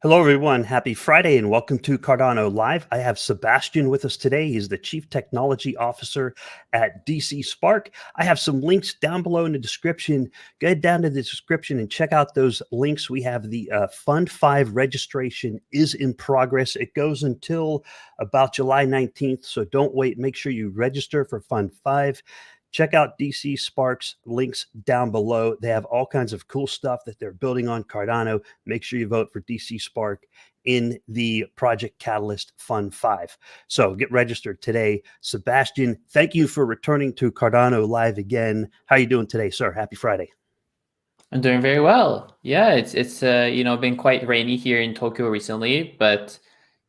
Hello, everyone. Happy Friday and welcome to Cardano Live. I have Sebastien with us today. He's the Chief Technology Officer at dcSpark. I have some links down below in the description. Go ahead down to the description and check out those links. We have the Fund 5 registration is in progress. It goes until about July 19th, so don't wait. Make sure you register for Fund 5. Check out dcSpark's links down below. They have all kinds of cool stuff that they're building on Cardano. Make sure you vote for dcSpark in the Project Catalyst Fund 5. So get registered today. Sebastien, thank you for returning to Cardano Live again. How are you doing today, sir? Happy Friday. I'm doing very well. Yeah, it's been quite rainy here in Tokyo recently, but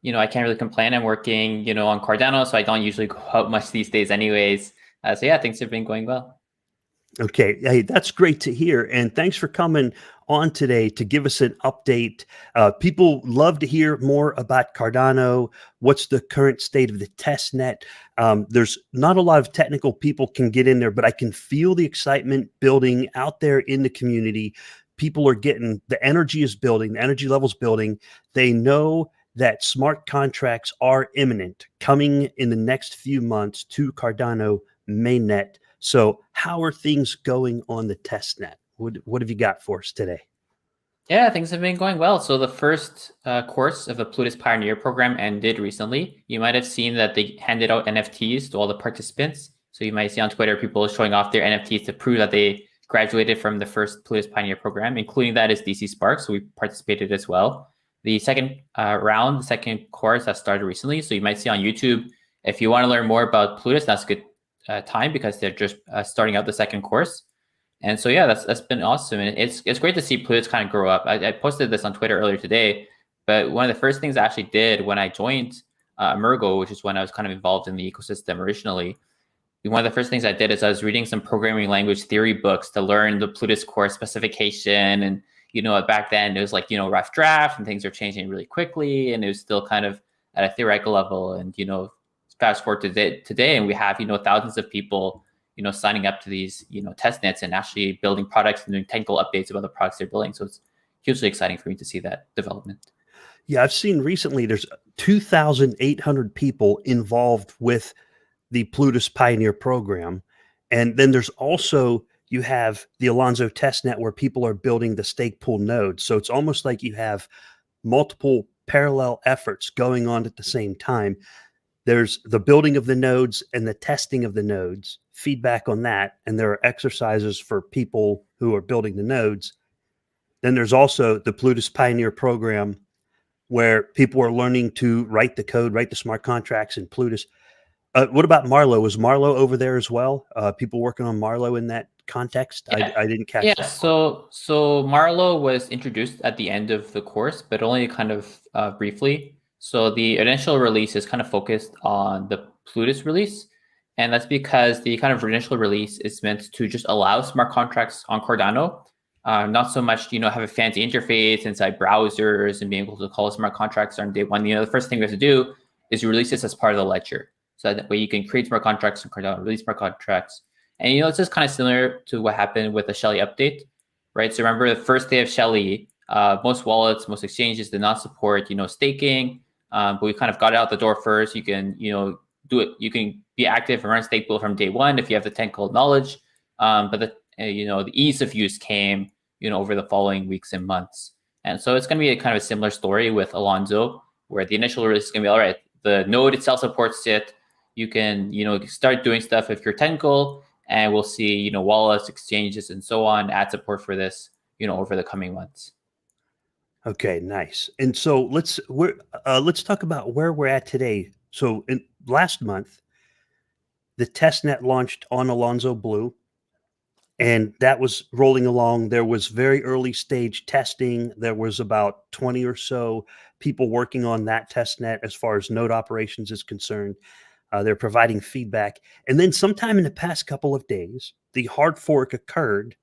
I can't really complain. I'm working on Cardano, so I don't usually go out much these days anyways. So yeah, things have been going well. Okay, hey, that's great to hear. And thanks for coming on today to give us an update. People love to hear more about Cardano. What's the current state of the testnet? There's not a lot of technical people can get in there, but I can feel the excitement building out there in the community. People are getting, the energy is building, the energy level's building. They know that smart contracts are imminent, coming in the next few months to Cardano mainnet. So how are things going on the testnet? What have you got for us today? Yeah, things have been going well. So the first course of the Plutus Pioneer program ended recently. You might have seen that they handed out NFTs to all the participants. So you might see on Twitter people showing off their NFTs to prove that they graduated from the first Plutus Pioneer program, including that is dcSpark. So we participated as well. The second round, the second course that started recently. So you might see on YouTube, if you want to learn more about Plutus, that's a good time because they're just starting out the second course. And so yeah, that's been awesome, and it's great to see Plutus kind of grow up. I posted this on Twitter earlier today, but one of the first things I actually did when I joined Emergo, which is when I was kind of involved in the ecosystem originally, one of the first things I did is I was reading some programming language theory books to learn the Plutus core specification. And back then it was like rough draft, and things are changing really quickly, and it was still kind of at a theoretical level. And fast forward to today, and we have thousands of people signing up to these testnets and actually building products and doing technical updates about the products they're building. So it's hugely exciting for me to see that development. Yeah, I've seen recently there's 2,800 people involved with the Plutus Pioneer program. And then there's also, you have the Alonzo Testnet where people are building the stake pool nodes. So it's almost like you have multiple parallel efforts going on at the same time. There's the building of the nodes and the testing of the nodes, feedback on that, and there are exercises for people who are building the nodes. Then there's also the Plutus Pioneer program where people are learning to write the code, write the smart contracts in Plutus. What about Marlowe? Was Marlowe over there as well? People working on Marlowe in that context? Yeah. I didn't catch that. So Marlowe was introduced at the end of the course, but only kind of briefly. So the initial release is kind of focused on the Plutus release. And that's because the kind of initial release is meant to just allow smart contracts on Cardano. Not so much, have a fancy interface inside browsers and being able to call smart contracts on day one. The first thing we have to do is release this as part of the ledger. So that way you can create smart contracts on Cardano, release smart contracts. And, it's just kind of similar to what happened with the Shelley update, right? So remember the first day of Shelley, most wallets, most exchanges did not support, staking. But we kind of got it out the door first. You can, do it. You can be active and run stake pool from day one if you have the technical knowledge. But the ease of use came, over the following weeks and months. And so it's going to be a kind of a similar story with Alonzo, where the initial release is going to be, all right, the node itself supports it. You can, start doing stuff if you're technical, and we'll see, wallets, exchanges, and so on add support for this, over the coming months. Okay, nice. And so let's talk about where we're at today. So last month, the testnet launched on Alonzo Blue, and that was rolling along. There was very early stage testing. There was about 20 or so people working on that testnet as far as node operations is concerned. They're providing feedback. And then sometime in the past couple of days, the hard fork occurred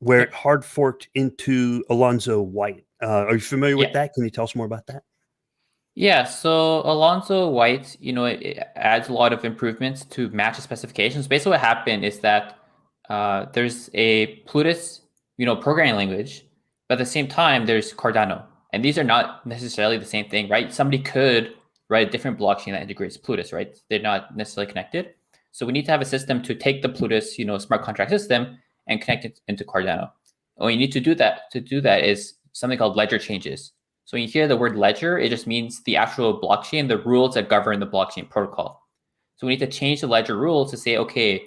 where it hard forked into Alonzo White. Are you familiar with that? Can you tell us more about that? Yeah, so Alonzo White, it adds a lot of improvements to match the specifications. Basically what happened is that there's a Plutus, programming language, but at the same time, there's Cardano. And these are not necessarily the same thing, right? Somebody could write a different blockchain that integrates Plutus, right? They're not necessarily connected. So we need to have a system to take the Plutus, smart contract system and connect it into Cardano. And what you need to do that is something called ledger changes. So when you hear the word ledger, it just means the actual blockchain, the rules that govern the blockchain protocol. So we need to change the ledger rules to say, okay,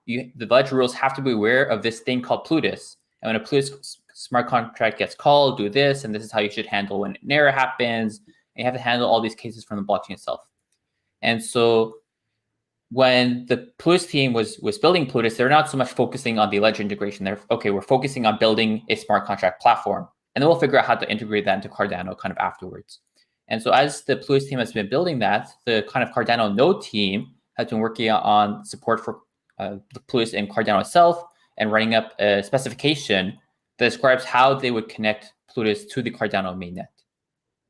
the ledger rules have to be aware of this thing called Plutus. And when a Plutus smart contract gets called, do this, and this is how you should handle when an error happens. And you have to handle all these cases from the blockchain itself. And so when the Plutus team was building Plutus, they're not so much focusing on the ledger integration. We're focusing on building a smart contract platform. And then we'll figure out how to integrate that into Cardano kind of afterwards. And so as the Plutus team has been building that, the kind of Cardano node team has been working on support for the Plutus and Cardano itself and running up a specification that describes how they would connect Plutus to the Cardano mainnet.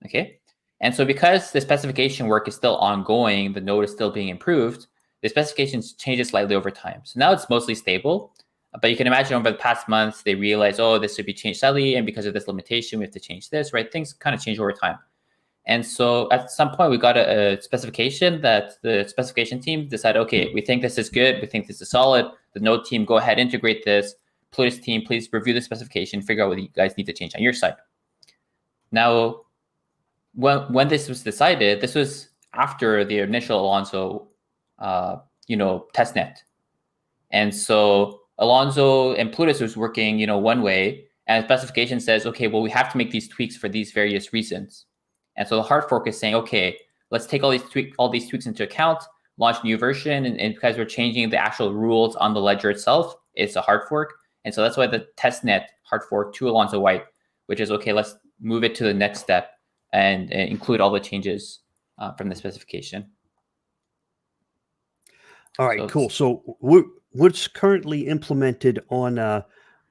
Okay. And so because the specification work is still ongoing, the node is still being improved, the specifications changes slightly over time. So now it's mostly stable, but you can imagine over the past months, they realize, oh, this should be changed slightly. And because of this limitation, we have to change this, right? Things kind of change over time. And so at some point, we got a specification that the specification team decided, okay, we think this is good. We think this is solid. The node team, go ahead, integrate this. Plutus team, please review the specification, figure out what you guys need to change on your side. Now, when this was decided, this was after the initial Alonzo, testnet. And so Alonzo and Plutus was working, one way, and the specification says, okay, well, we have to make these tweaks for these various reasons. And so the hard fork is saying, okay, let's take all these tweaks into account, launch new version, and because we're changing the actual rules on the ledger itself, it's a hard fork. And so that's why the testnet hard fork to Alonzo White, which is, okay, let's move it to the next step and include all the changes from the specification. All right, cool. So what's currently implemented on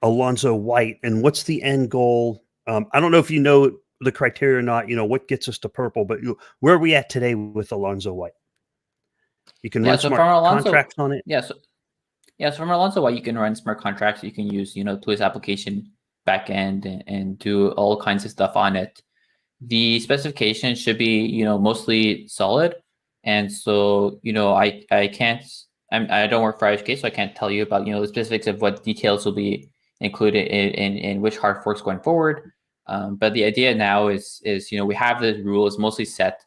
Alonzo White, and what's the end goal? I don't know if you know the criteria or not, what gets us to purple, but where are we at today with Alonzo White? You can run smart contracts on it. So from Alonzo White, you can run smart contracts. You can use, the Plutus application backend and do all kinds of stuff on it. The specification should be, mostly solid. And so, I don't work for IHK, so I can't tell you about, the specifics of what details will be included in which hard forks going forward. But the idea now is we have the rules mostly set,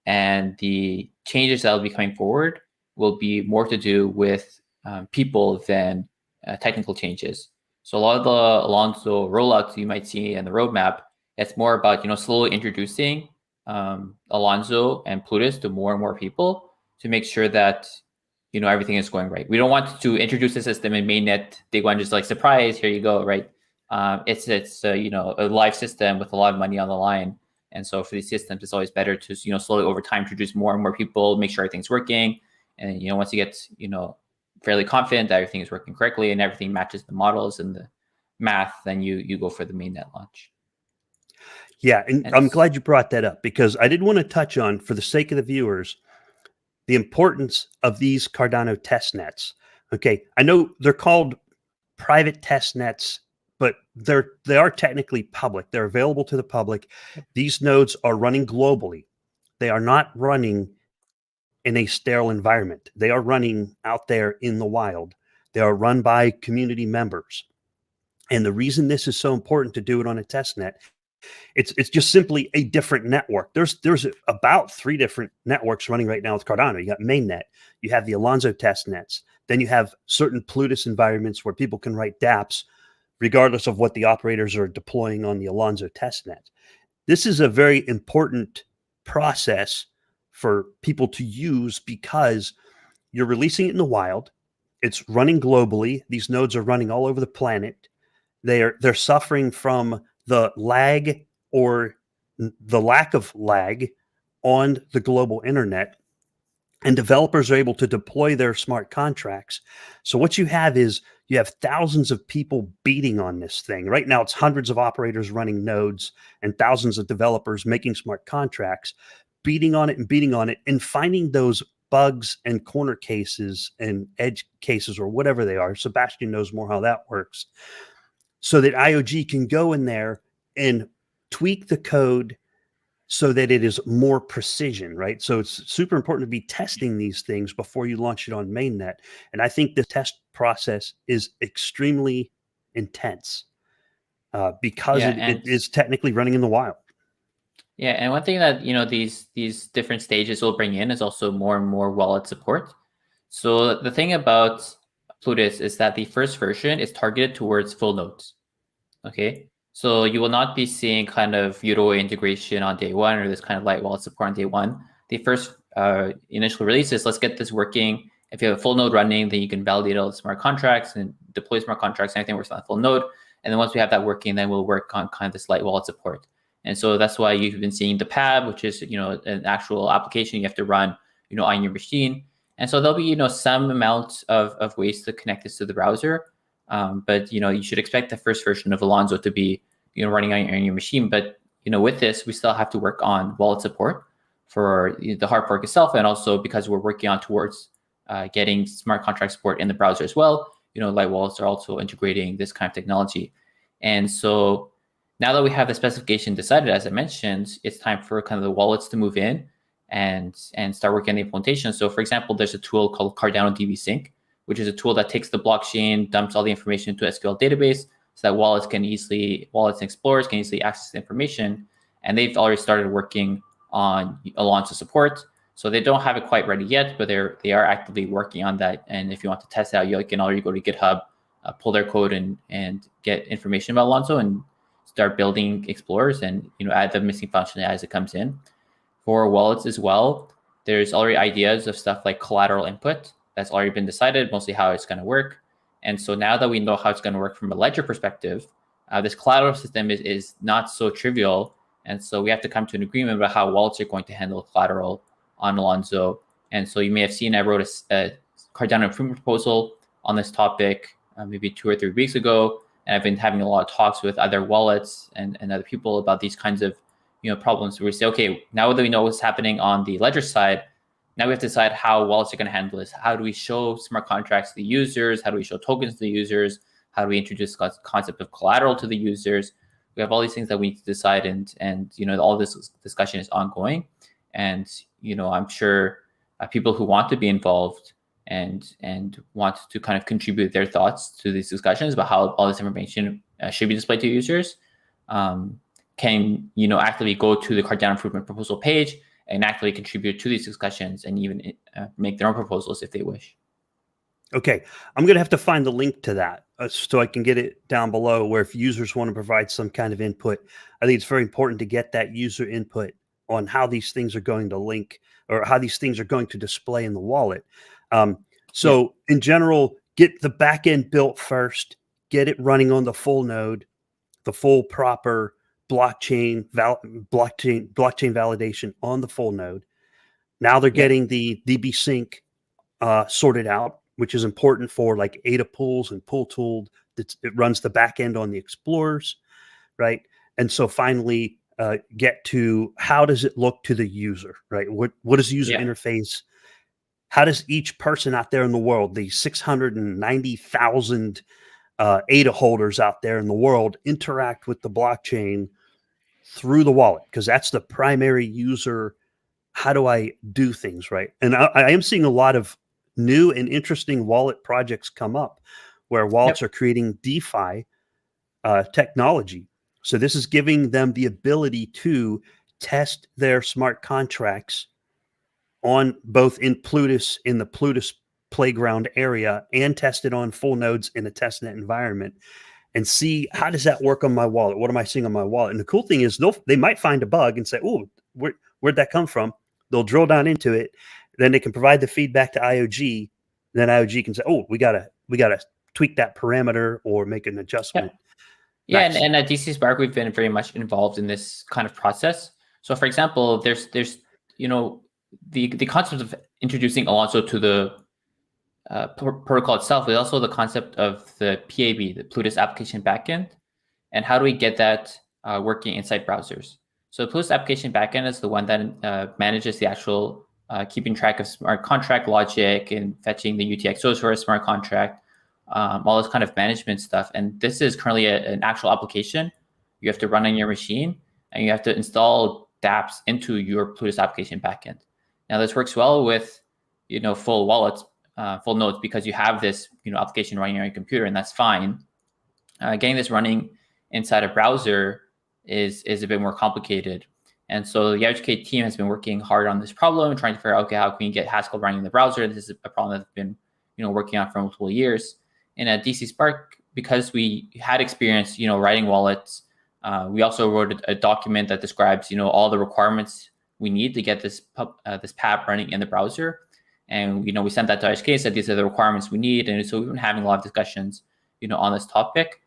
and the changes that will be coming forward will be more to do with people than technical changes. So a lot of the Alonzo rollouts you might see in the roadmap, it's more about slowly introducing Alonzo and Plutus to more and more people to make sure that everything is going right. We don't want to introduce the system in mainnet day one, just like surprise, here you go, right? It's a live system with a lot of money on the line, and so for these systems, it's always better to slowly over time introduce more and more people, make sure everything's working, and once you get fairly confident that everything is working correctly and everything matches the models and the math, then you go for the mainnet launch. Yeah, and I'm glad you brought that up, because I did want to touch on, for the sake of the viewers, the importance of these Cardano testnets. Okay, I know they're called private testnets, but they are technically public. They're available to the public. These nodes are running globally. They are not running in a sterile environment. They are running out there in the wild. They are run by community members. And the reason this is so important to do it on a testnet, it's just simply a different network. There's about 3 different networks running right now with Cardano. You got mainnet, you have the Alonzo testnets, then you have certain Plutus environments where people can write dApps regardless of what the operators are deploying on the Alonzo testnet. This is a very important process for people to use, because you're releasing it in the wild. It's running globally. These nodes are running all over the planet. They're suffering from the lag or the lack of lag on the global internet, and developers are able to deploy their smart contracts. So what you have is thousands of people beating on this thing. Right now, it's hundreds of operators running nodes and thousands of developers making smart contracts, beating on it and finding those bugs and corner cases and edge cases, or whatever they are. Sebastien knows more how that works, so that IOG can go in there and tweak the code so that it is more precision, right? So it's super important to be testing these things before you launch it on mainnet. And I think the test process is extremely intense because Yeah, it is technically running in the wild. Yeah, and one thing that these different stages will bring in is also more and more wallet support. So the thing about Plutus is that the first version is targeted towards full nodes. Okay, so you will not be seeing kind of UDOI integration on day one or this kind of light wallet support on day one. The first initial release is let's get this working. If you have a full node running, then you can validate all the smart contracts and deploy smart contracts. Anything works on a full node, and then once we have that working, then we'll work on kind of this light wallet support. And so that's why you've been seeing the PAB, which is an actual application you have to run on your machine. And so there'll be some amount of ways to connect this to the browser. But you should expect the first version of Alonzo to be running on your machine. But with this, we still have to work on wallet support for the hard fork itself, and also because we're working on towards getting smart contract support in the browser as well. Light wallets are also integrating this kind of technology. And so now that we have the specification decided, as I mentioned, it's time for kind of the wallets to move in and start working on the implementation. So for example, there's a tool called Cardano DB-Sync, which is a tool that takes the blockchain, dumps all the information into a SQL database so that wallets and explorers can easily access the information. And they've already started working on Alonzo support. So they don't have it quite ready yet, but they are actively working on that. And if you want to test it out, you can already go to GitHub, pull their code and get information about Alonzo and start building explorers and add the missing functionality as it comes in. For wallets as well, there's already ideas of stuff like collateral input that's already been decided, mostly how it's going to work. And so now that we know how it's going to work from a ledger perspective, this collateral system is not so trivial. And so we have to come to an agreement about how wallets are going to handle collateral on Alonzo. And so you may have seen I wrote a Cardano improvement proposal on this topic maybe 2 or 3 weeks ago. And I've been having a lot of talks with other wallets and other people about these kinds of problems where we say, okay, now that we know what's happening on the ledger side, now we have to decide how wallets are going to handle this. How do we show smart contracts to the users? How do we show tokens to the users? How do we introduce the concept of collateral to the users? We have all these things that we need to decide, and all this discussion is ongoing. And I'm sure people who want to be involved and want to kind of contribute their thoughts to these discussions about how all this information should be displayed to users can actively go to the Cardano improvement proposal page and actively contribute to these discussions and even make their own proposals if they wish. Okay, I'm going to have to find the link to that so I can get it down below, where if users want to provide some kind of input, I think it's very important to get that user input on how these things are going to link or how these things are going to display in the wallet. In general, get the backend built first, get it running on the full node, the full proper blockchain validation on the full node. Now they're getting the DB-Sync sorted out, which is important for like ADA pools and pool tool. It runs the back end on the explorers, right? And so finally get to how does it look to the user, right? What is the user interface? How does each person out there in the world, the 690,000 ADA holders out there in the world, interact with the blockchain through the wallet? Because that's the primary user. How do I do things, right? And I am seeing a lot of new and interesting wallet projects come up where wallets are creating DeFi technology. So this is giving them the ability to test their smart contracts on both in the Plutus playground area and test it on full nodes in a testnet environment and see how does that work on my wallet? What am I seeing on my wallet? And the cool thing is they might find a bug and say, oh, where'd that come from? They'll drill down into it. Then they can provide the feedback to IOG. Then IOG can say, oh, we gotta tweak that parameter or make an adjustment. Yeah, and at dcSpark, we've been very much involved in this kind of process. So for example, there's the concept of introducing Alonzo to the protocol itself is also the concept of the PAB, the Plutus application backend, and how do we get that working inside browsers. So the Plutus application backend is the one that manages the actual keeping track of smart contract logic and fetching the UTXOs for a smart contract, all this kind of management stuff. And this is currently an actual application you have to run on your machine. and you have to install dApps into your Plutus application backend. Now this works well with full wallets, full nodes, because you have this application running on your computer, and that's fine. Getting this running inside a browser is a bit more complicated. And so the educate team has been working hard on this problem, trying to figure out, okay, how can we get Haskell running in the browser? This is a problem that's been working on for multiple years. And at dcSpark, because we had experience writing wallets, we also wrote a document that describes all the requirements we need to get this PAP running in the browser. And we sent that to HK, said these are the requirements we need. And so we've been having a lot of discussions on this topic.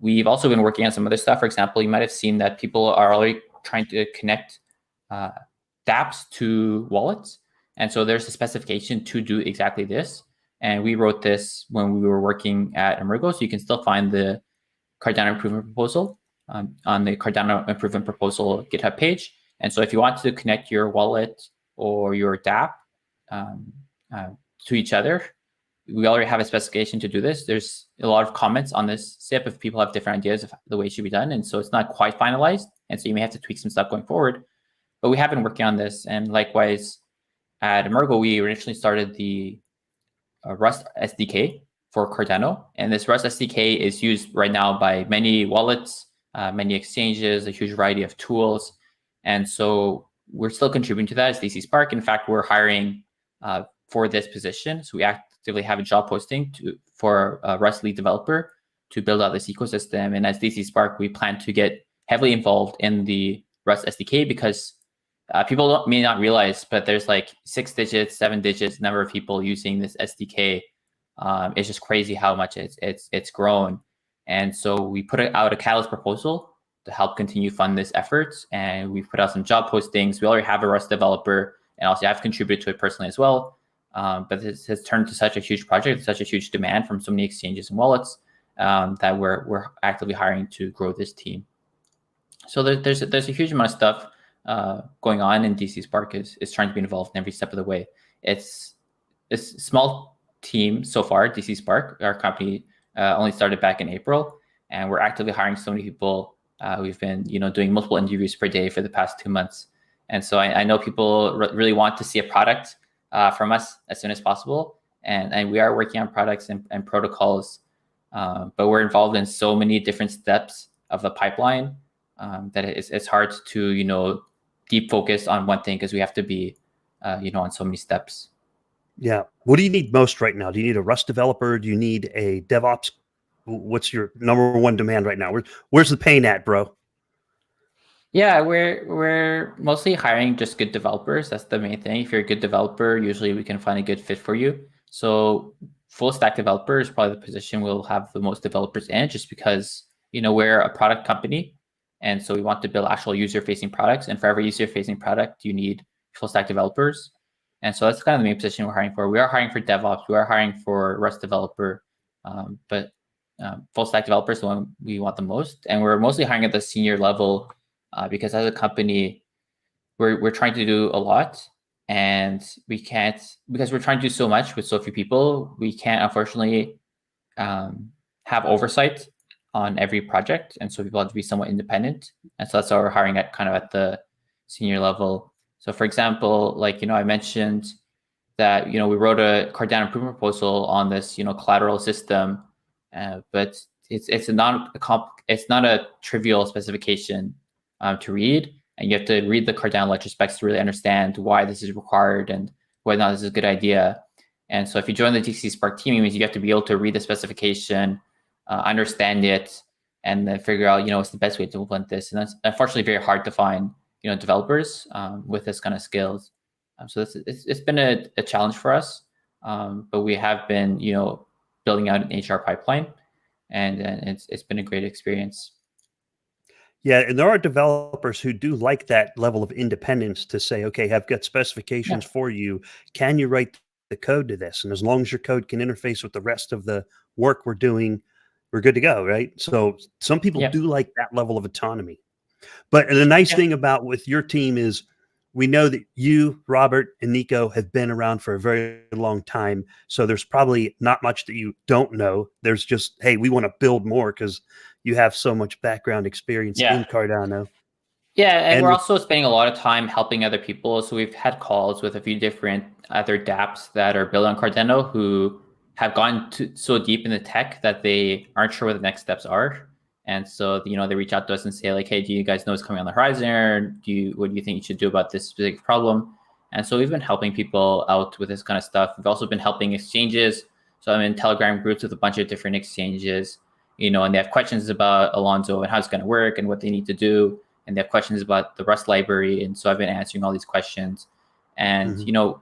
We've also been working on some other stuff. For example, you might have seen that people are already trying to connect dApps to wallets. And so there's a specification to do exactly this. And we wrote this when we were working at Emergo. So you can still find the Cardano improvement proposal on the Cardano improvement proposal GitHub page. And so if you want to connect your wallet or your dApp to each other, we already have a specification to do this. There's a lot of comments on this SIP if people have different ideas of the way it should be done. And so it's not quite finalized. And so you may have to tweak some stuff going forward. But we have been working on this. And likewise, at Emergo, we initially started the Rust SDK for Cardano. And this Rust SDK is used right now by many wallets, many exchanges, a huge variety of tools. And so we're still contributing to that as dcSpark. In fact, we're hiring for this position. So we actively have a job posting for a Rust lead developer to build out this ecosystem. And as dcSpark, we plan to get heavily involved in the Rust SDK because people may not realize, but there's like 6 digits, 7 digits number of people using this SDK. It's just crazy how much it's grown. And so we put out a Catalyst proposal to help continue fund this effort. And we put out some job postings. We already have a Rust developer, and also I've contributed to it personally as well. But this has turned to such a huge project, such a huge demand from so many exchanges and wallets that we're actively hiring to grow this team. So there's a huge amount of stuff going on, and dcSpark is trying to be involved in every step of the way. It's a small team so far. dcSpark, our company, only started back in April, and we're actively hiring so many people. We've been doing multiple interviews per day for the past 2 months, and so I know people really want to see a product from us as soon as possible, and we are working on products and protocols, but we're involved in so many different steps of the pipeline that it's hard to deep focus on one thing because we have to be on so many steps. Yeah. What do you need most right now? Do you need a Rust developer? Do you need a DevOps? What's your number one demand right now? Where's the pain at, bro? Yeah, we're mostly hiring just good developers. That's the main thing. If you're a good developer, usually we can find a good fit for you. So full stack developer is probably the position we'll have the most developers in, just because we're a product company. And so we want to build actual user-facing products. And for every user-facing product, you need full-stack developers. And so that's kind of the main position we're hiring for. We are hiring for DevOps. We are hiring for Rust developer. But full-stack developers is the one we want the most. And we're mostly hiring at the senior level because as a company, we're trying to do a lot. And we can't, because we're trying to do so much with so few people, we can't, unfortunately, have oversight on every project, and so people have to be somewhat independent, and so that's why we're hiring at the senior level. So, for example, I mentioned that we wrote a Cardano improvement proposal on this collateral system, but it's not a trivial specification to read, and you have to read the Cardano ledger specs to really understand why this is required and whether or not this is a good idea. And so, if you join the dcSpark team, it means you have to be able to read the specification, understand it, and then figure out what's the best way to implement this. And that's unfortunately very hard to find developers with this kind of skills. So it's been a challenge for us, but we have been building out an HR pipeline, and it's been a great experience. Yeah, and there are developers who do like that level of independence to say, okay, I've got specifications for you. Can you write the code to this? And as long as your code can interface with the rest of the work we're doing, we're good to go, right? So some people do like that level of autonomy. But the nice thing about with your team is we know that you, Robert, and Nico have been around for a very long time. So there's probably not much that you don't know. There's just, hey, we want to build more because you have so much background experience in Cardano. Yeah, and we're with, also spending a lot of time helping other people. So we've had calls with a few different other dApps that are built on Cardano who have gone so deep in the tech that they aren't sure what the next steps are. And so, they reach out to us and say like, hey, do you guys know what's coming on the horizon? Or what do you think you should do about this specific problem? And so we've been helping people out with this kind of stuff. We've also been helping exchanges. So I'm in Telegram groups with a bunch of different exchanges, and they have questions about Alonzo and how it's going to work and what they need to do. And they have questions about the Rust library. And so I've been answering all these questions. And,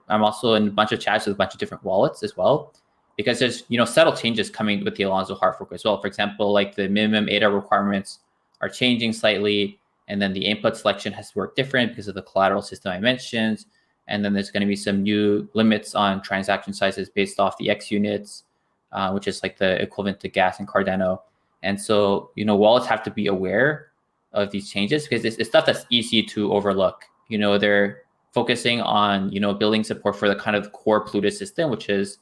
I'm also in a bunch of chats with a bunch of different wallets as well, because there's, subtle changes coming with the Alonzo hard fork as well. For example, like the minimum ADA requirements are changing slightly. And then the input selection has to work different because of the collateral system I mentioned. And then there's going to be some new limits on transaction sizes based off the X units, which is like the equivalent to gas in Cardano. And so, wallets have to be aware of these changes because it's stuff that's easy to overlook. They're focusing on, building support for the kind of core Plutus system, which is,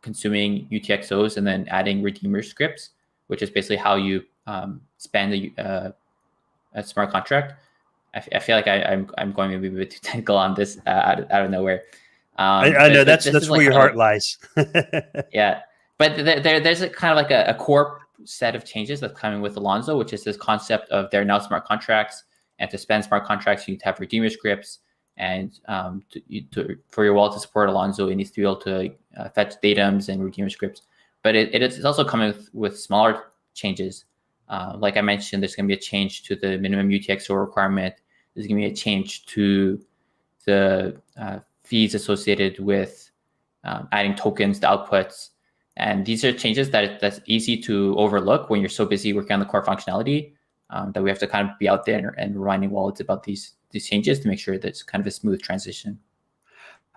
consuming UTXOs and then adding redeemer scripts, which is basically how you spend a smart contract. I feel like I'm going maybe a bit too technical on this out of nowhere. I know that's where your heart lies. Yeah, but there's a kind of like a core set of changes that's coming with Alonzo, which is this concept of they're now smart contracts, and to spend smart contracts, you need to have redeemer scripts, and for your wallet to support Alonzo, it needs to be able to fetch datums and redeemer scripts. But it's also coming with smaller changes. Like I mentioned, there's going to be a change to the minimum UTXO requirement. There's going to be a change to the fees associated with adding tokens to outputs. And these are changes that's easy to overlook when you're so busy working on the core functionality, that we have to kind of be out there and reminding wallets about these changes to make sure that it's kind of a smooth transition.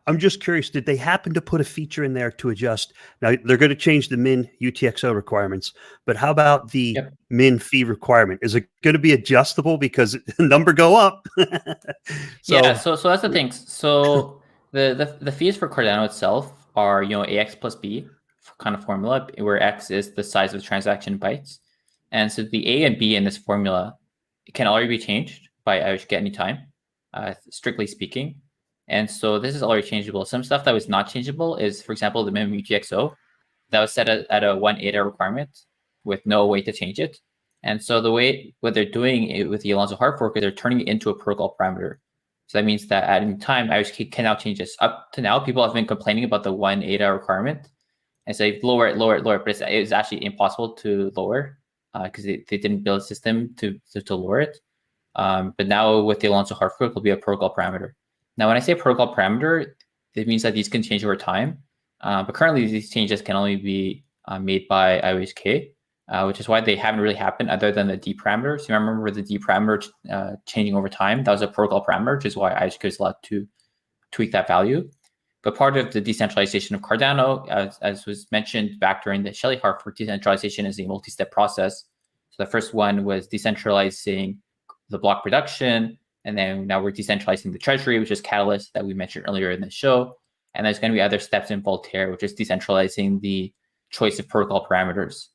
I'm just curious, did they happen to put a feature in there to adjust? Now, they're going to change the min UTXO requirements, but how about the min fee requirement? Is it going to be adjustable because the number go up? So that's the thing. So the fees for Cardano itself are, AX plus B kind of formula, where X is the size of transaction bytes. And so the A and B in this formula can already be changed by IOHK at any time, strictly speaking. And so this is already changeable. Some stuff that was not changeable is, for example, the minimum UTXO that was set at a 1 ADA requirement with no way to change it. And so what they're doing it with the Alonzo hard fork is they're turning it into a protocol parameter. So that means that at any time, IOHK can now change this. Up to now, people have been complaining about the 1 ADA requirement and say lower it, but it's actually impossible to lower because they didn't build a system to lower it. But now with the Alonzo hard fork, it'll be a protocol parameter. Now, when I say protocol parameter, it means that these can change over time. But currently, these changes can only be made by IOHK, which is why they haven't really happened other than the D parameter. So you remember the D parameter changing over time? That was a protocol parameter, which is why IOHK is allowed to tweak that value. But part of the decentralization of Cardano, as was mentioned back during the Shelley hard fork, decentralization is a multi-step process. So the first one was decentralizing the block production. And then now we're decentralizing the treasury, which is Catalyst that we mentioned earlier in the show. And there's going to be other steps in Voltaire, which is decentralizing the choice of protocol parameters.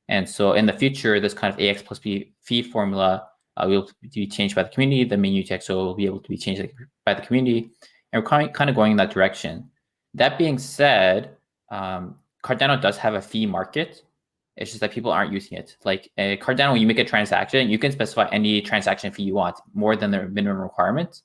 And so in the future, this kind of AX plus B fee formula will be changed by the community. The main UTXO will be able to be changed by the community. And we're kind of going in that direction. That being said, Cardano does have a fee market. It's just that people aren't using it. Like Cardano, when you make a transaction, you can specify any transaction fee you want, more than their minimum requirements.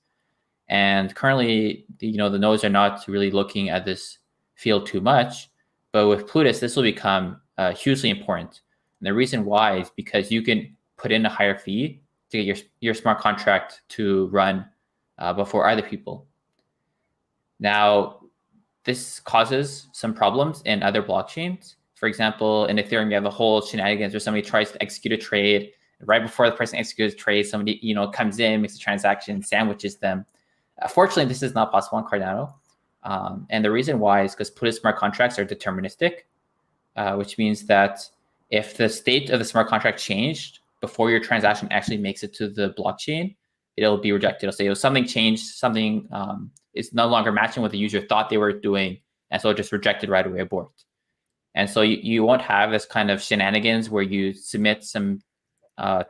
And currently, the nodes are not really looking at this field too much. But with Plutus, this will become hugely important. And the reason why is because you can put in a higher fee to get your smart contract to run before other people. Now, this causes some problems in other blockchains. For example, in Ethereum, you have a whole shenanigans where somebody tries to execute a trade. Right before the person executes a trade, somebody comes in, makes a transaction, sandwiches them. Fortunately, this is not possible on Cardano. And the reason why is because Plutus smart contracts are deterministic, which means that if the state of the smart contract changed before your transaction actually makes it to the blockchain, it'll be rejected. It'll say, oh, something changed, something is no longer matching what the user thought they were doing, and so it just rejected right away, abort. And so you won't have this kind of shenanigans where you submit some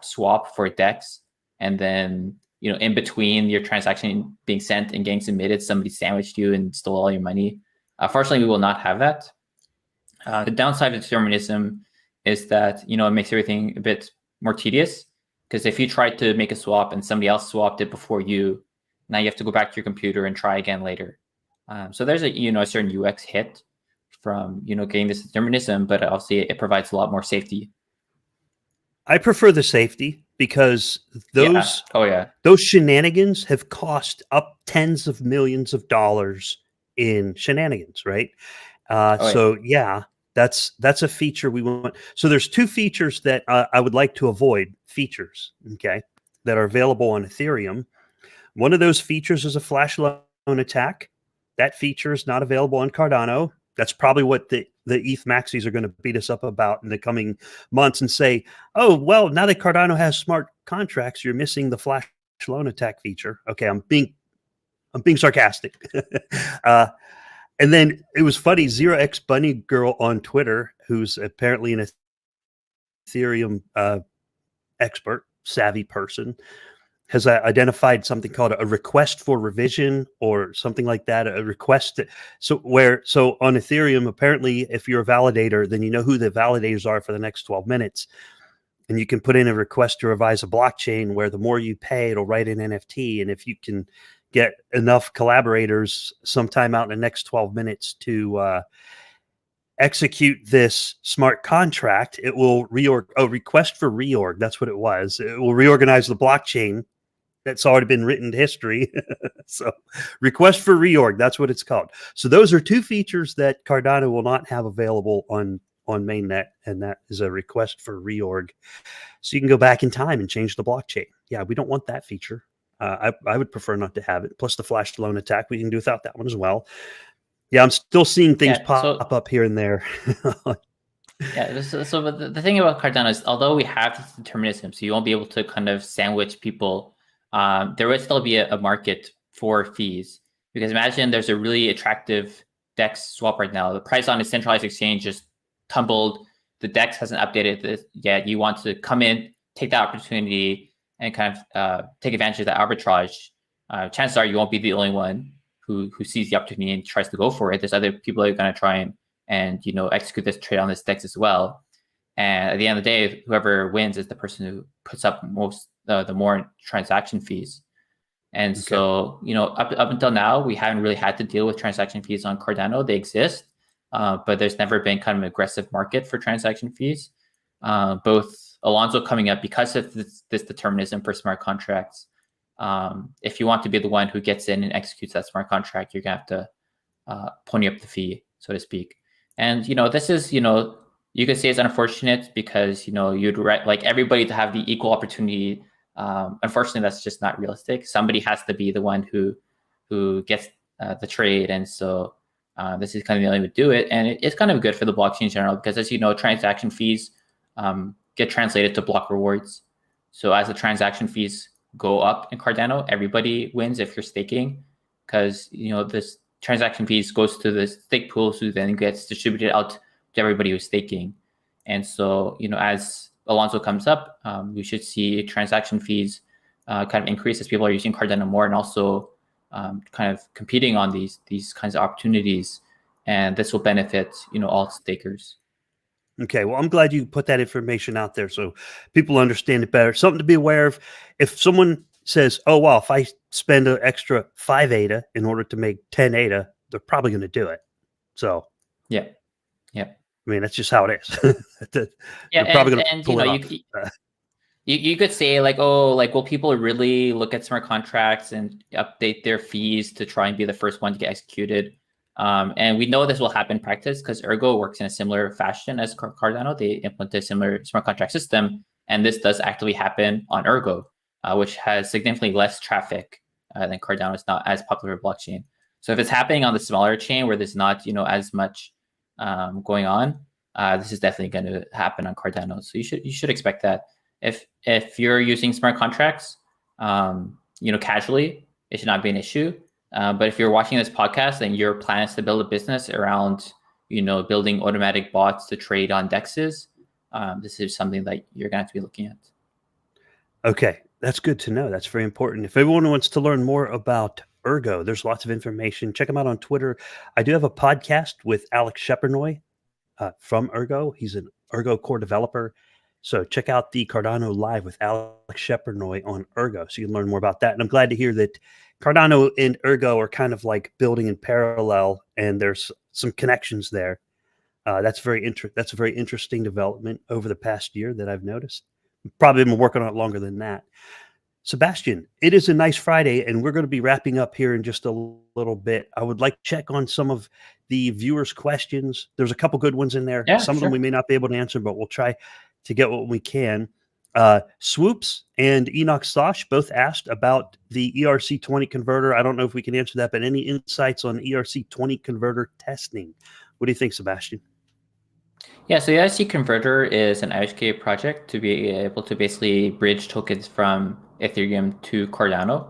swap for DEX, and then in between your transaction being sent and getting submitted, somebody sandwiched you and stole all your money. Fortunately, we will not have that. The downside of determinism is that it makes everything a bit more tedious, because if you try to make a swap and somebody else swapped it before you, now you have to go back to your computer and try again later. So there's a certain UX hit from getting this determinism, but obviously it provides a lot more safety. I prefer the safety because those those shenanigans have cost up tens of millions of dollars in shenanigans, right? So that's a feature we want. So there's two features that I would like to avoid, okay, that are available on Ethereum. One of those features is a flash loan attack. That feature is not available on Cardano. That's probably what the ETH maxis are going to beat us up about in the coming months and say, oh, well, now that Cardano has smart contracts, you're missing the flash loan attack feature. Okay, I'm being sarcastic. And then it was funny, 0x Bunny Girl on Twitter, who's apparently an Ethereum expert, savvy person, has identified something called a request for revision or something like that, a request. So on Ethereum, apparently, if you're a validator, then you know who the validators are for the next 12 minutes. And you can put in a request to revise a blockchain where the more you pay, it'll write an NFT. And if you can get enough collaborators sometime out in the next 12 minutes to execute this smart contract, it will request for reorg. That's what it was. It will reorganize the blockchain that's already been written to history. So request for reorg, that's what it's called. So those are two features that Cardano will not have available on mainnet, and that is a request for reorg. So you can go back in time and change the blockchain. Yeah, we don't want that feature. I would prefer not to have it. Plus the flash loan attack, we can do without that one as well. Yeah, I'm still seeing things pop up here and there. So the thing about Cardano is, although we have this determinism, so you won't be able to kind of sandwich people, there would still be a market for fees. Because imagine there's a really attractive DEX swap right now. The price on a centralized exchange just tumbled. The DEX hasn't updated this yet. You want to come in, take that opportunity, and kind of take advantage of that arbitrage. Chances are you won't be the only one who sees the opportunity and tries to go for it. There's other people that are going to try and execute this trade on this DEX as well. And at the end of the day, whoever wins is the person who puts up the more transaction fees. And so, up until now, we haven't really had to deal with transaction fees on Cardano. They exist, but there's never been kind of an aggressive market for transaction fees. Both Alonzo coming up because of this determinism for smart contracts. If you want to be the one who gets in and executes that smart contract, you're going to have to pony up the fee, so to speak. And, this is, you could say it's unfortunate because, you'd like everybody to have the equal opportunity. Unfortunately, that's just not realistic. Somebody has to be the one who gets the trade. And so this is kind of the only way to do it. And it's kind of good for the blockchain in general because, as you know, transaction fees get translated to block rewards. So as the transaction fees go up in Cardano, everybody wins if you're staking because, this transaction fees goes to the stake pools who then gets distributed out to everybody who's staking. And so, as Alonzo comes up, we should see transaction fees kind of increase as people are using Cardano more and also kind of competing on these kinds of opportunities. And this will benefit, all stakers. Okay, well, I'm glad you put that information out there so people understand it better. Something to be aware of. If someone says, oh, well, if I spend an extra 5 ADA in order to make 10 ADA, they're probably going to do it. So, yeah. I mean, that's just how it is. They're probably going to pull it off. You could say like, oh, like, will people really look at smart contracts and update their fees to try and be the first one to get executed? And we know this will happen in practice because Ergo works in a similar fashion as Cardano. They implement a similar smart contract system. And this does actually happen on Ergo, which has significantly less traffic than Cardano. Is not as popular blockchain. So if it's happening on the smaller chain where there's not, as much going on, this is definitely going to happen on Cardano. So you should expect that. If you're using smart contracts, casually, it should not be an issue. But if you're watching this podcast and your plan is to build a business around, building automatic bots to trade on dexes, this is something that you're going to have to be looking at. Okay, that's good to know. That's very important. If everyone wants to learn more about Ergo, there's lots of information. Check him out on Twitter. I do have a podcast with Alex Sheppernoy from Ergo. He's an Ergo core developer. So check out the Cardano Live with Alex Sheppernoy on Ergo so you can learn more about that. And I'm glad to hear that Cardano and Ergo are kind of like building in parallel, and there's some connections there. That's a very interesting development over the past year that I've noticed. Probably been working on it longer than that. Sebastien, it is a nice Friday, and we're going to be wrapping up here in just a little bit. I would like to check on some of the viewers' questions. There's a couple good ones in there. Yeah, some of sure. them we may not be able to answer, but we'll try to get what we can. Swoops and Enoch Sosh both asked about the ERC20 converter. I don't know if we can answer that, but any insights on ERC20 converter testing? What do you think, Sebastien? Yeah, so the IC converter is an IHK project to be able to basically bridge tokens from Ethereum to Cardano.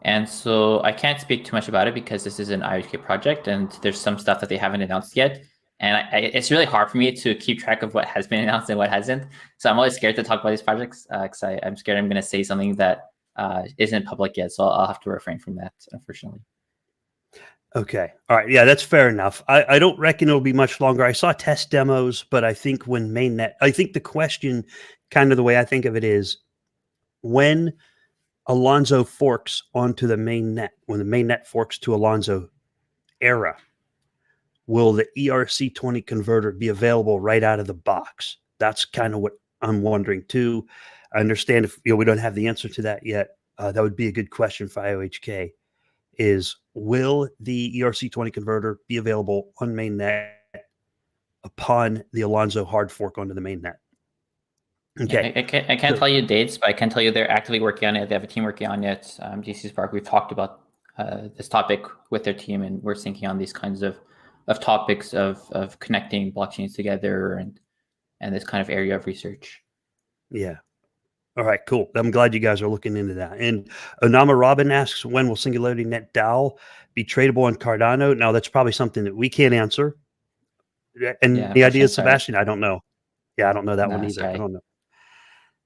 And so I can't speak too much about it because this is an IHK project and there's some stuff that they haven't announced yet. And it's really hard for me to keep track of what has been announced and what hasn't. So I'm always scared to talk about these projects because I'm scared I'm going to say something that isn't public yet. So I'll have to refrain from that, unfortunately. Okay. All right. Yeah, that's fair enough. I don't reckon it'll be much longer. I saw test demos, but I think when mainnet, I think the question, kind of the way I think of it is, when Alonzo forks onto the mainnet, when the mainnet forks to Alonzo era, will the ERC20 converter be available right out of the box? That's kind of what I'm wondering too. I understand if we don't have the answer to that yet. That would be a good question for IOHK. Is will the ERC20 converter be available on mainnet upon the Alonzo hard fork onto the mainnet? Okay. Yeah, I can't tell you dates, but I can tell you they're actively working on it. They have a team working on it. dcSpark, we've talked about this topic with their team, and we're thinking on these kinds of topics of connecting blockchains together and this kind of area of research. Yeah. All right, cool. I'm glad you guys are looking into that. And Onama Robin asks, when will SingularityNET DAO be tradable on Cardano? Now, that's probably something that we can't answer. And Yeah, the idea is, sorry. Sebastien, I don't know. Yeah, I don't know that one either. Sorry. I don't know.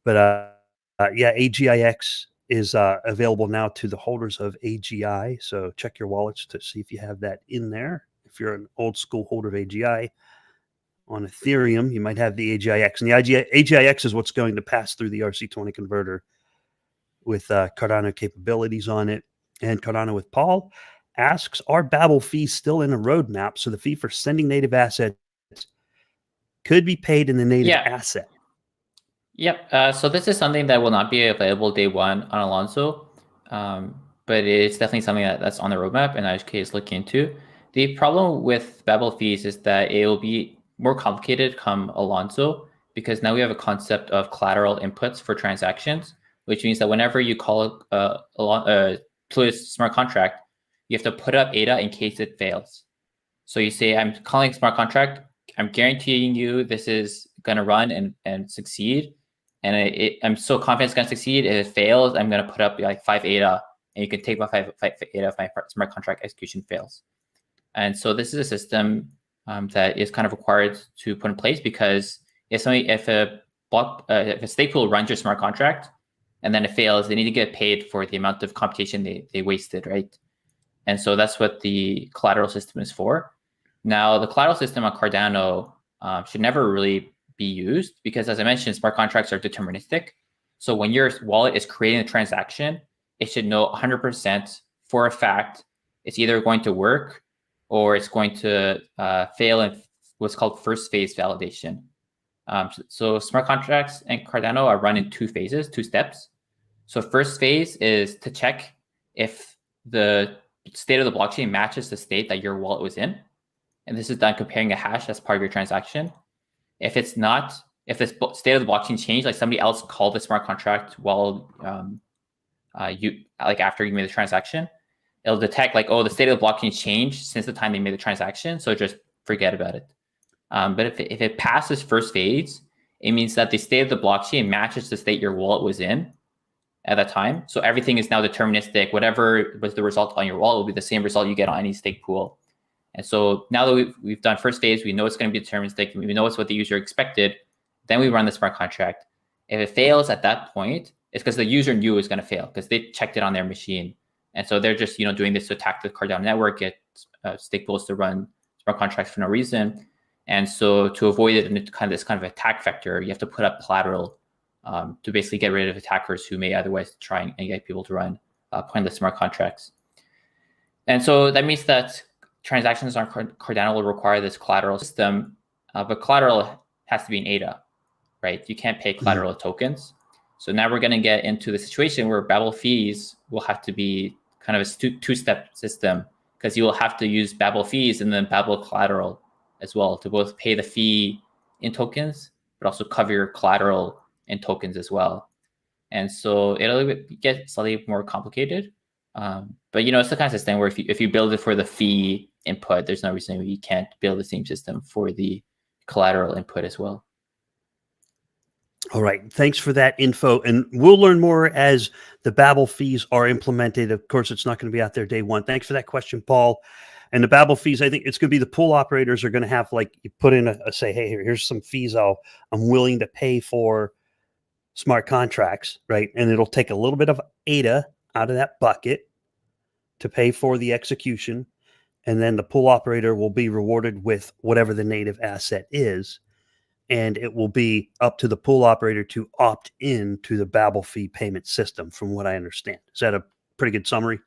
But yeah, AGIX is available now to the holders of AGI. So check your wallets to see if you have that in there. If you're an old school holder of AGI. On Ethereum, you might have the AGIX, and the AGIX is what's going to pass through the ERC20 converter with Cardano capabilities on it. And Cardano with Paul asks, are Babel fees still in a roadmap? So the fee for sending native assets could be paid in the native asset. Yep. So this is something that will not be available day one on Alonzo, but it's definitely something that's on the roadmap and IHK is looking into. The problem with Babel fees is that it will be more complicated come Alonzo because now we have a concept of collateral inputs for transactions, which means that whenever you call a Plutus smart contract, you have to put up ADA in case it fails. So you say, I'm calling smart contract, I'm guaranteeing you this is going to run and succeed. And I'm so confident it's going to succeed. If it fails, I'm going to put up like 5 ADA, and you can take my 5 ADA if my smart contract execution fails. And so this is a system that is kind of required to put in place because if a stake pool runs your smart contract and then it fails, they need to get paid for the amount of computation they wasted, right? And so that's what the collateral system is for. Now, the collateral system on Cardano should never really be used because, as I mentioned, smart contracts are deterministic. So when your wallet is creating a transaction, it should know 100% for a fact it's either going to work or it's going to fail in what's called first phase validation. So smart contracts and Cardano are run in 2 phases, 2 steps. So first phase is to check if the state of the blockchain matches the state that your wallet was in. And this is done comparing a hash as part of your transaction. If it's not, if the state of the blockchain changed, like somebody else called the smart contract while after you made the transaction, it'll detect like, oh, the state of the blockchain changed since the time they made the transaction, so just forget about it. But if it passes first phase, it means that the state of the blockchain matches the state your wallet was in, at that time. So everything is now deterministic. Whatever was the result on your wallet will be the same result you get on any stake pool. And so now that we've done first phase, we know it's going to be deterministic. We know it's what the user expected. Then we run the smart contract. If it fails at that point, it's because the user knew it was going to fail because they checked it on their machine. And so they're just doing this to attack the Cardano network, get stake pools to run smart contracts for no reason. And so to avoid it in this kind of attack vector, you have to put up collateral to basically get rid of attackers who may otherwise try and get people to run pointless smart contracts. And so that means that transactions on Cardano will require this collateral system, but collateral has to be in ADA, right? You can't pay collateral with tokens. So now we're going to get into the situation where Babel fees will have to be kind of a two-step system, because you will have to use Babel fees and then Babel collateral as well to both pay the fee in tokens, but also cover your collateral in tokens as well. And so it'll get slightly more complicated. But it's the kind of system where if you build it for the fee input, there's no reason you can't build the same system for the collateral input as well. All right. Thanks for that info. And we'll learn more as the Babel fees are implemented. Of course, it's not going to be out there day one. Thanks for that question, Paul. And the Babel fees, I think it's going to be the pool operators are going to have, like, you put in a say, hey, here's some fees I'm willing to pay for smart contracts, right? And it'll take a little bit of ADA out of that bucket to pay for the execution. And then the pool operator will be rewarded with whatever the native asset is. And it will be up to the pool operator to opt in to the Babel fee payment system, from what I understand. Is that a pretty good summary?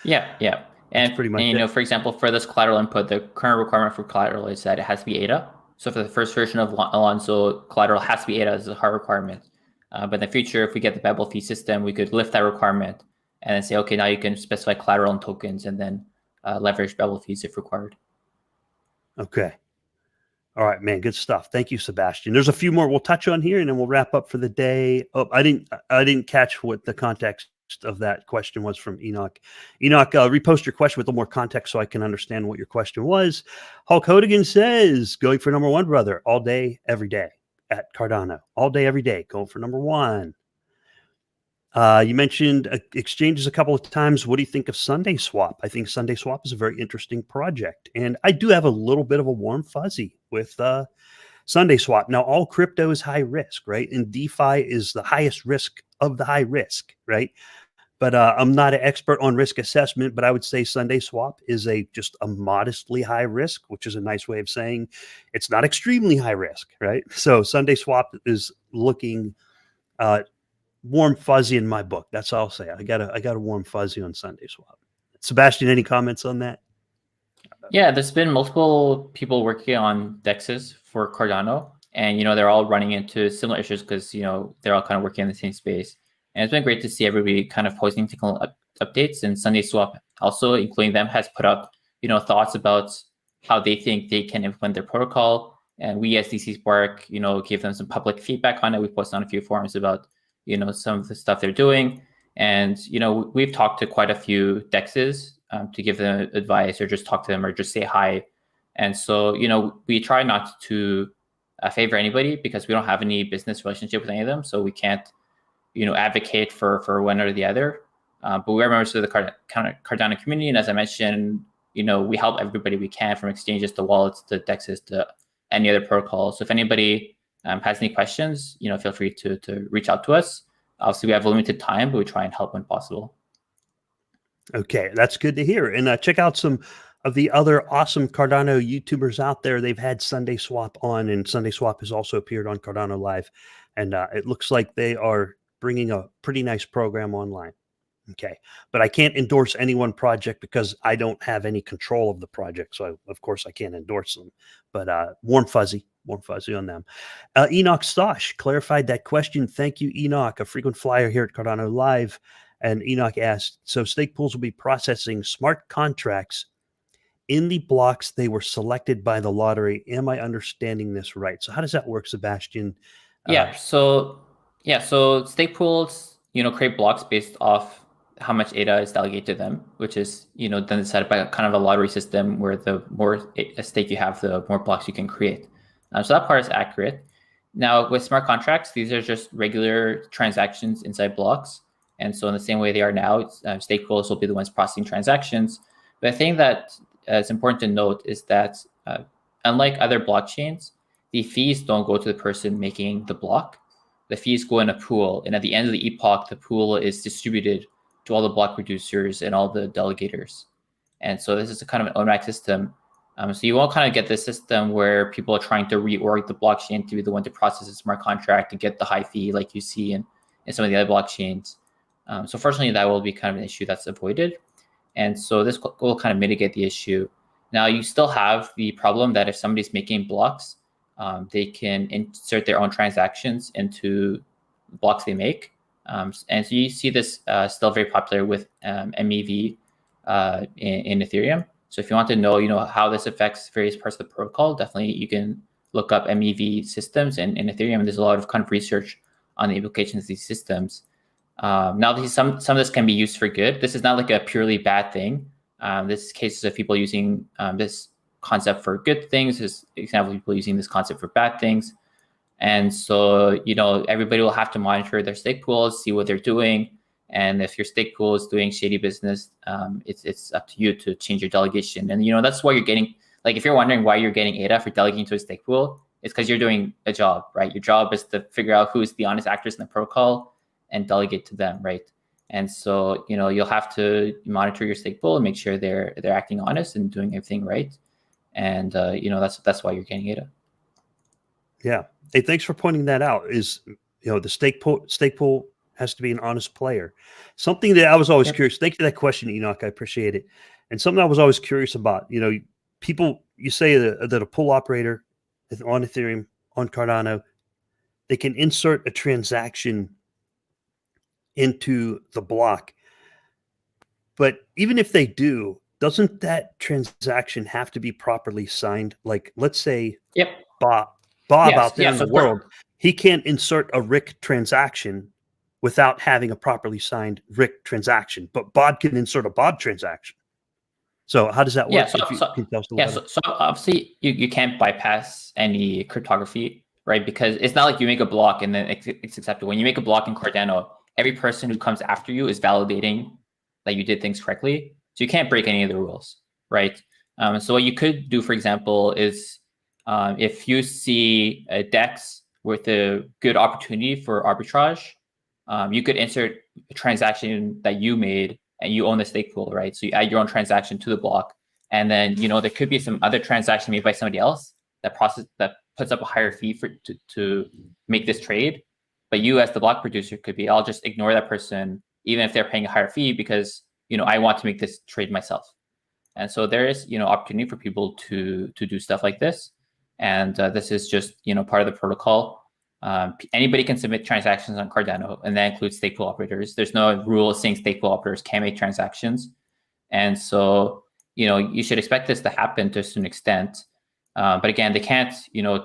Yeah. And pretty much for example, for this collateral input, the current requirement for collateral is that it has to be ADA. So for the first version of Alonzo, collateral has to be ADA as a hard requirement. But in the future, if we get the Babel fee system, we could lift that requirement and then say, okay, now you can specify collateral and tokens and then leverage Babel fees if required. Okay. All right, man. Good stuff. Thank you, Sebastien. There's a few more we'll touch on here, and then we'll wrap up for the day. Oh, I didn't catch what the context of that question was from Enoch. Enoch, repost your question with a little more context so I can understand what your question was. Hulk Hodigan says, going for number one, brother, all day, every day at Cardano. All day, every day, going for number one. You mentioned exchanges a couple of times. What do you think of Sundayswap? I think Sundayswap is a very interesting project. And I do have a little bit of a warm fuzzy with Sundayswap. Now, all crypto is high risk, right? And DeFi is the highest risk of the high risk, right? But I'm not an expert on risk assessment, but I would say Sundayswap is just a modestly high risk, which is a nice way of saying it's not extremely high risk, right? So Sundayswap is looking warm fuzzy in my book. That's all I'll say. I got a warm fuzzy on Sundayswap. Sebastien, any comments on that? Yeah, there's been multiple people working on DEXs for Cardano, and they're all running into similar issues because they're all kind of working in the same space. And it's been great to see everybody kind of posting technical updates. And Sundayswap also, including them, has put up thoughts about how they think they can implement their protocol. And we as dcSpark, gave them some public feedback on it. We posted on a few forums about some of the stuff they're doing. And, we've talked to quite a few DEXs to give them advice or just talk to them or just say hi. And so, we try not to favor anybody because we don't have any business relationship with any of them. So we can't, advocate for one or the other. But we are members of the Cardano community. And as I mentioned, we help everybody we can, from exchanges to wallets to DEXs to any other protocol. So if anybody has any questions, feel free to reach out to us. Obviously, we have limited time, but we try and help when possible. Okay, that's good to hear. And check out some of the other awesome Cardano YouTubers out there. They've had Sundayswap on, and Sundayswap has also appeared on Cardano Live. And it looks like they are bringing a pretty nice program online. Okay, but I can't endorse any one project because I don't have any control of the project. So, of course, I can't endorse them. But warm fuzzy on them. Enoch Stosh clarified that question. Thank you, Enoch, a frequent flyer here at Cardano Live. And Enoch asked, so stake pools will be processing smart contracts in the blocks they were selected by the lottery. Am I understanding this right? So how does that work, Sebastien? So stake pools, create blocks based off how much ADA is delegated to them, which is, then decided by kind of a lottery system where the more a stake you have, the more blocks you can create. So that part is accurate. Now, with smart contracts, these are just regular transactions inside blocks. And so in the same way they are now, stake pools will be the ones processing transactions. But the thing that is important to note is that unlike other blockchains, the fees don't go to the person making the block. The fees go in a pool. And at the end of the epoch, the pool is distributed to all the block producers and all the delegators. And so this is a kind of an automatic system. So you won't kind of get this system where people are trying to reorg the blockchain to be the one to process a smart contract to get the high fee like you see in some of the other blockchains. So fortunately, that will be kind of an issue that's avoided. And so this will kind of mitigate the issue. Now, you still have the problem that if somebody's making blocks, they can insert their own transactions into blocks they make. And so you see this still very popular with MEV in Ethereum. So if you want to know, how this affects various parts of the protocol, definitely you can look up MEV systems in Ethereum. And there's a lot of kind of research on the implications of these systems. Now, some of this can be used for good. This is not like a purely bad thing. This is cases of people using this concept for good things. This example of people using this concept for bad things. And so, everybody will have to monitor their stake pools, see what they're doing. And if your stake pool is doing shady business, it's up to you to change your delegation. And, that's why you're getting, like, if you're wondering why you're getting ADA for delegating to a stake pool, it's because you're doing a job, right? Your job is to figure out who's the honest actors in the protocol and delegate to them, right? And so, you'll have to monitor your stake pool and make sure they're acting honest and doing everything right. And, that's why you're getting ADA. Yeah. Hey, thanks for pointing that out. Is, the stake pool has to be an honest player. Something that I was always curious. Thank you for that question, Enoch. I appreciate it. And something I was always curious about, people, you say that a pool operator on Ethereum, on Cardano, they can insert a transaction into the block. But even if they do, doesn't that transaction have to be properly signed? Like, let's say Bob out there in the world, he can't insert a RIC transaction without having a properly signed RIC transaction, but Bob can insert a Bob transaction. So how does that work? So obviously you can't bypass any cryptography, right? Because it's not like you make a block and then it's accepted. When you make a block in Cardano, every person who comes after you is validating that you did things correctly. So you can't break any of the rules, right? So what you could do, for example, is if you see a DEX with a good opportunity for arbitrage, you could insert a transaction that you made and you own the stake pool, right? So you add your own transaction to the block. And then, there could be some other transaction made by somebody else that puts up a higher fee to make this trade. But you as the block producer could be, I'll just ignore that person, even if they're paying a higher fee because, I want to make this trade myself. And so there is, opportunity for people to do stuff like this. And this is just, part of the protocol. Anybody can submit transactions on Cardano, and that includes stake pool operators. There's no rule saying stake pool operators can't make transactions. And so, you should expect this to happen to a certain extent. But again, they can't,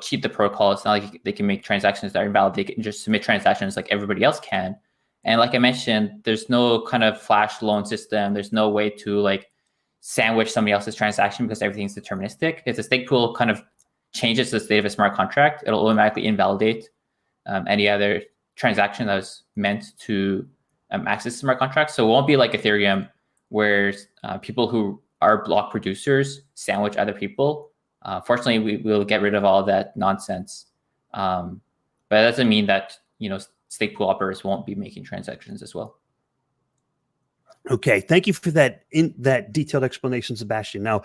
cheat the protocol. It's not like they can make transactions that are invalid. They can just submit transactions like everybody else can. And like I mentioned, there's no kind of flash loan system. There's no way to sandwich somebody else's transaction because everything's deterministic. If the stake pool kind of changes the state of a smart contract, it'll automatically invalidate any other transaction that was meant to access the smart contract. So it won't be like Ethereum where people who are block producers sandwich other people. Fortunately, we will get rid of all that nonsense. But that doesn't mean that, stake pool operators won't be making transactions as well. Okay. Thank you for that detailed explanation, Sebastien. Now,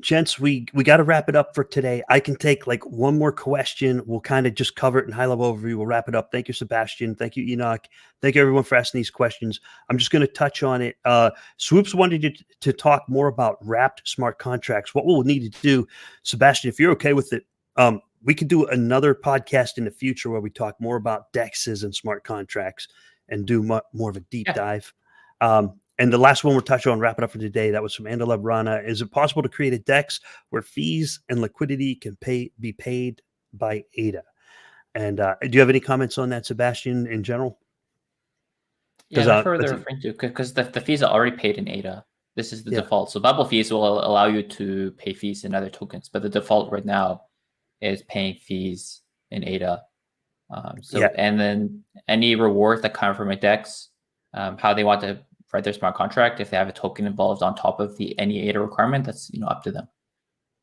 gents, we got to wrap it up for today. I can take one more question. We'll kind of just cover it in high level overview. We'll wrap it up. Thank you, Sebastien. Thank you, Enoch. Thank you, everyone, for asking these questions. I'm just going to touch on it. Swoops wanted to talk more about wrapped smart contracts. What we'll need to do, Sebastien, if you're okay with it, we could do another podcast in the future where we talk more about DEXs and smart contracts and do more of a deep dive. And the last one we're touching on, wrap it up for today, that was from Andala Brana. Is it possible to create a DEX where fees and liquidity can be paid by ADA? And do you have any comments on that, Sebastien, in general? Yeah, that's what they're referring to, because the fees are already paid in ADA. This is the default. So bubble fees will allow you to pay fees in other tokens, but the default right now is paying fees in ADA. And then any rewards that come from a DEX, how they want to write their smart contract, if they have a token involved on top of the any ADA requirement, that's up to them.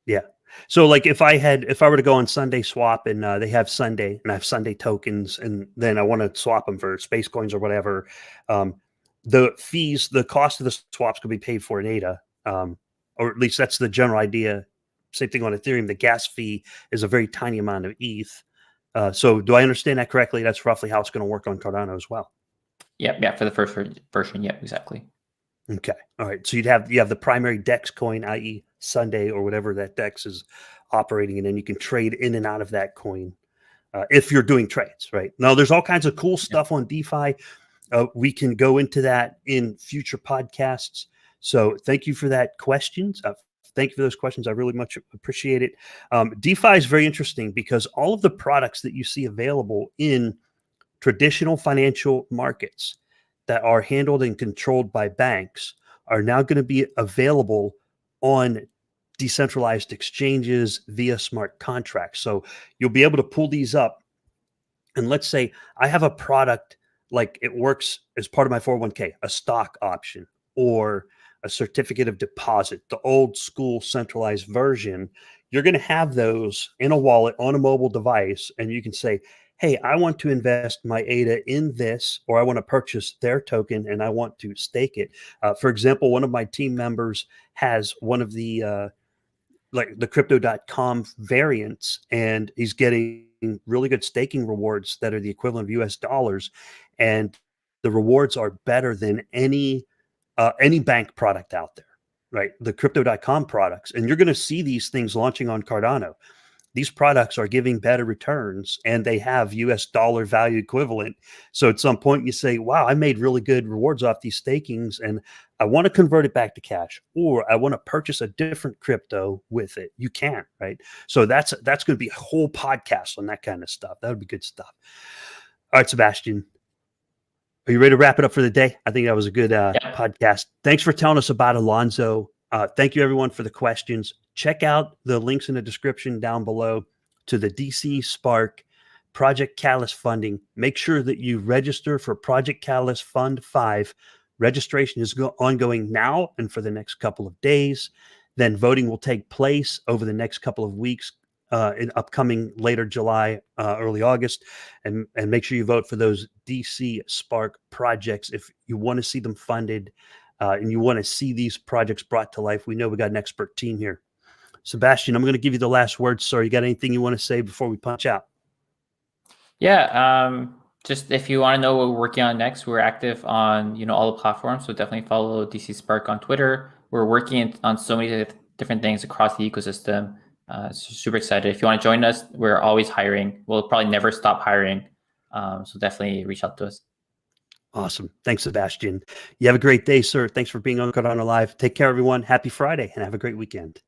Yeah. So like if I were to go on Sundayswap and they have Sunday and I have Sunday tokens and then I want to swap them for space coins or whatever, the fees, the cost of the swaps could be paid for in ADA, or at least that's the general idea. Same thing on Ethereum. The gas fee is a very tiny amount of ETH. So do I understand that correctly? That's roughly how it's going to work on Cardano as well. Yeah, for the first version, yeah, exactly. Okay, all right. So you have the primary DEX coin, i.e., Sunday or whatever that DEX is operating, and then you can trade in and out of that coin if you're doing trades, right? Now, there's all kinds of cool stuff on DeFi. We can go into that in future podcasts. So thank you for that questions. Thank you for those questions. I really much appreciate it. DeFi is very interesting because all of the products that you see available in traditional financial markets that are handled and controlled by banks are now going to be available on decentralized exchanges via smart contracts. So you'll be able to pull these up. And let's say I have a product like it works as part of my 401k, a stock option or a certificate of deposit, the old school centralized version. You're going to have those in a wallet on a mobile device, and you can say, hey, I want to invest my ADA in this, or I want to purchase their token and I want to stake it. For example, one of my team members has one of the like the crypto.com variants, and he's getting really good staking rewards that are the equivalent of US dollars. And the rewards are better than any bank product out there, right? The crypto.com products. And you're going to see these things launching on Cardano. These products are giving better returns and they have US dollar value equivalent. So at some point you say, wow, I made really good rewards off these stakings and I want to convert it back to cash, or I want to purchase a different crypto with it. You can, right? So that's going to be a whole podcast on that kind of stuff. That would be good stuff. All right, Sebastien, are you ready to wrap it up for the day? I think that was a good podcast. Thanks for telling us about Alonzo. Thank you, everyone, for the questions. Check out the links in the description down below to the dcSpark Project Catalyst funding. Make sure that you register for Project Catalyst Fund 5. Registration is ongoing now and for the next couple of days. Then voting will take place over the next couple of weeks in upcoming later July, early August. And make sure you vote for those dcSpark projects if you want to see them funded and you want to see these projects brought to life. We know we got an expert team here. Sebastien, I'm going to give you the last word, sir. You got anything you want to say before we punch out? Yeah, just if you want to know what we're working on next, we're active on all the platforms. So definitely follow dcSpark on Twitter. We're working on so many different things across the ecosystem. Super excited. If you want to join us, we're always hiring. We'll probably never stop hiring. So definitely reach out to us. Awesome. Thanks, Sebastien. You have a great day, sir. Thanks for being on Cardano Live. Take care, everyone. Happy Friday and have a great weekend.